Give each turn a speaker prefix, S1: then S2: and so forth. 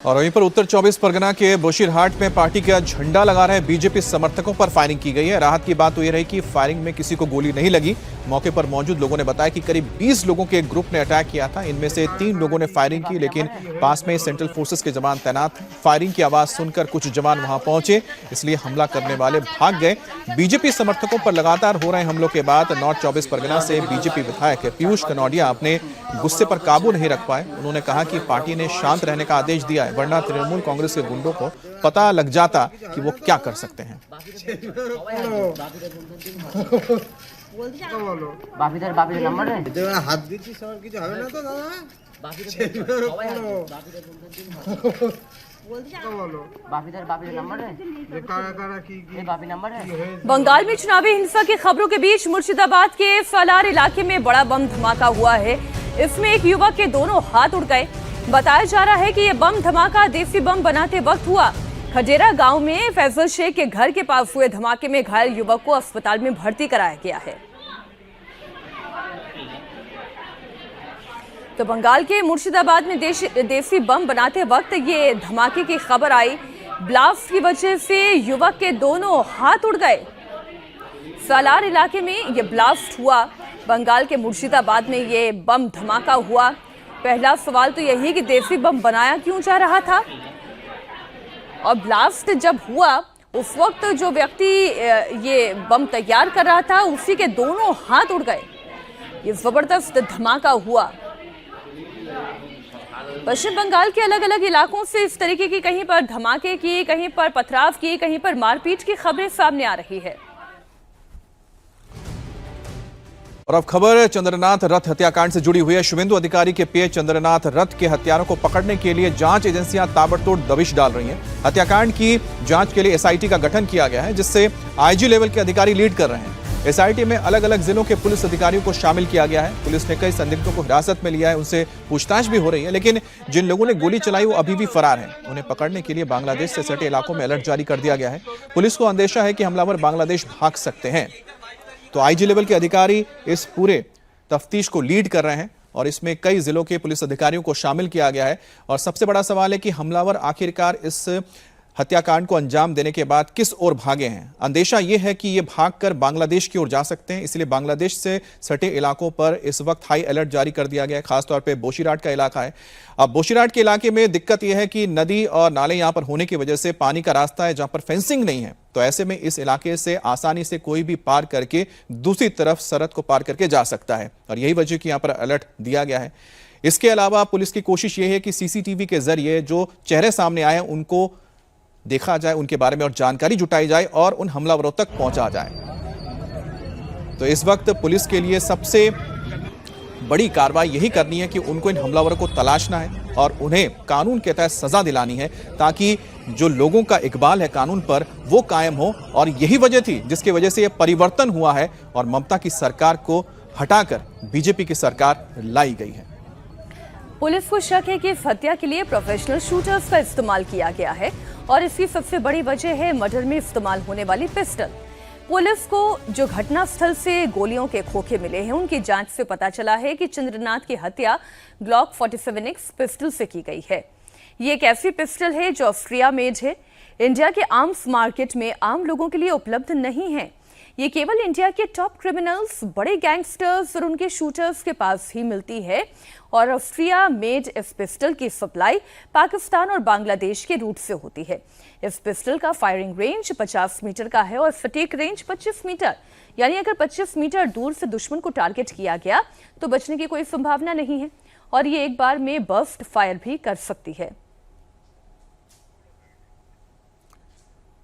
S1: और वहीं पर उत्तर 24 परगना के बोशीरहाट में पार्टी का झंडा लगा रहे बीजेपी समर्थकों पर फायरिंग की गई है। राहत की बात तो ये रही कि फायरिंग में किसी को गोली नहीं लगी। मौके पर मौजूद लोगों ने बताया कि करीब 20 लोगों के एक ग्रुप ने अटैक किया था। इनमें से 3 लोगों ने फायरिंग की, लेकिन पास में सेंट्रल फोर्सेस के जवान तैनात। फायरिंग की आवाज सुनकर कुछ जवान वहां पहुंचे, इसलिए हमला करने वाले भाग गए। बीजेपी समर्थकों पर लगातार हो रहे हमलों के बाद नॉर्थ 24 परगना से बीजेपी विधायक पीयूष कनौडिया अपने गुस्से पर काबू नहीं रख पाए। उन्होंने कहा कि पार्टी ने शांत रहने का आदेश दिया है, वरना तृणमूल कांग्रेस के गुंडों को पता लग जाता कि वो क्या कर सकते हैं।
S2: नंबर है
S3: हाथ দিচ্ছি সবার কিছু হবে না তো দাদা
S4: बंगाल में चुनावी हिंसा की खबरों के बीच मुर्शिदाबाद के फलार इलाके में बड़ा बम धमाका हुआ है। इसमें एक युवक के दोनों हाथ उड़ गए। बताया जा रहा है कि यह बम धमाका देसी बम बनाते वक्त हुआ। खडेरा गांव में फैजल शेख के घर के पास हुए धमाके में घायल युवक को अस्पताल में भर्ती कराया गया है। तो बंगाल के मुर्शिदाबाद में देसी बम बनाते वक्त ये धमाके की खबर आई। ब्लास्ट की वजह से युवक के दोनों हाथ उड़ गए। सालार इलाके में ये ब्लास्ट हुआ। बंगाल के मुर्शिदाबाद में ये बम धमाका हुआ। पहला सवाल तो यही कि देसी बम बनाया क्यों जा रहा था, और ब्लास्ट जब हुआ उस वक्त जो व्यक्ति ये बम तैयार कर रहा था उसी के दोनों हाथ उड़ गए। ये जबरदस्त धमाका हुआ। पश्चिम बंगाल के अलग अलग इलाकों से इस तरीके की कहीं पर धमाके की, कहीं पर पथराव की, कहीं पर मारपीट की खबरें सामने आ रही है।
S1: और अब खबर चंद्रनाथ रथ हत्याकांड से जुड़ी हुई है। शुभेंदु अधिकारी के पीए चंद्रनाथ रथ के हत्यारों को पकड़ने के लिए जांच एजेंसियां ताबड़तोड़ दबिश डाल रही हैं। हत्याकांड की जांच के लिए एसआईटी का गठन किया गया है, जिससे आईजी लेवल के अधिकारी लीड कर रहे हैं। एसआईटी में अलग अलग जिलों के पुलिस अधिकारियों को शामिल किया गया है। पुलिस ने कई संदिग्धों को हिरासत में लिया है, उनसे पूछताछ भी हो रही है, लेकिन जिन लोगों ने गोली चलाई वो अभी भी फरार हैं। उन्हें पकड़ने के लिए बांग्लादेश से सटे इलाकों में अलर्ट जारी कर दिया गया है। पुलिस को अंदेशा है कि हमलावर बांग्लादेश भाग सकते हैं। तो आईजी लेवल के अधिकारी इस पूरे तफ्तीश को लीड कर रहे हैं और इसमें कई जिलों के पुलिस अधिकारियों को शामिल किया गया है। और सबसे बड़ा सवाल है कि हमलावर आखिरकार इस हत्याकांड को अंजाम देने के बाद किस ओर भागे हैं। अंदेशा यह है कि ये भागकर बांग्लादेश की ओर जा सकते हैं, इसलिए बांग्लादेश से सटे इलाकों पर इस वक्त हाई अलर्ट जारी कर दिया गया है। खासतौर पे बोशीरहाट का इलाका है। अब बोशीरहाट के इलाके में दिक्कत यह है कि नदी और नाले यहां पर होने की वजह से पानी का रास्ता है जहां पर फेंसिंग नहीं है। तो ऐसे में इस इलाके से आसानी से कोई भी पार करके दूसरी तरफ सरहद को पार करके जा सकता है, और यही वजह कि यहां पर अलर्ट दिया गया है। इसके अलावा पुलिस की कोशिश यह है कि सीसीटीवी के जरिए जो चेहरे सामने आए उनको देखा जाए, उनके बारे में और जानकारी जुटाई जाए और उन हमलावरों तक पहुंचा जाए। तो इस वक्त पुलिस के लिए सबसे बड़ी कार्रवाई यही करनी है कि उनको इन हमलावरों को तलाशना है और उन्हें कानून के तहत सजा दिलानी है, ताकि जो लोगों का इकबाल है कानून पर वो कायम हो। और यही वजह थी जिसकी वजह से यह परिवर्तन हुआ है और ममता की सरकार को हटाकर बीजेपी की सरकार लाई गई है।
S4: पुलिस को शक है कि इस हत्या के लिए प्रोफेशनल शूटर्स का इस्तेमाल किया गया है और इसकी सबसे बड़ी वजह है मर्डर में इस्तेमाल होने वाली पिस्टल। पुलिस को जो घटनास्थल से गोलियों के खोखे मिले हैं उनकी जांच से पता चला है कि चंद्रनाथ की हत्या ग्लॉक 47X पिस्टल से की गई है। ये एक ऐसी पिस्टल है जो ऑस्ट्रिया मेड है। इंडिया के आर्म्स मार्केट में आम लोगों के लिए उपलब्ध नहीं है। ये केवल इंडिया के टॉप क्रिमिनल्स, बड़े गैंगस्टर्स और उनके शूटर्स के पास ही मिलती है। और ऑस्ट्रिया मेड इस पिस्टल की सप्लाई पाकिस्तान और बांग्लादेश के रूट से होती है। इस पिस्टल का फायरिंग रेंज 50 मीटर का है और सटीक रेंज 25 मीटर, यानी अगर 25 मीटर दूर से दुश्मन को टारगेट किया गया तो बचने की कोई संभावना नहीं है और ये एक बार में बर्स्ट फायर भी कर सकती है।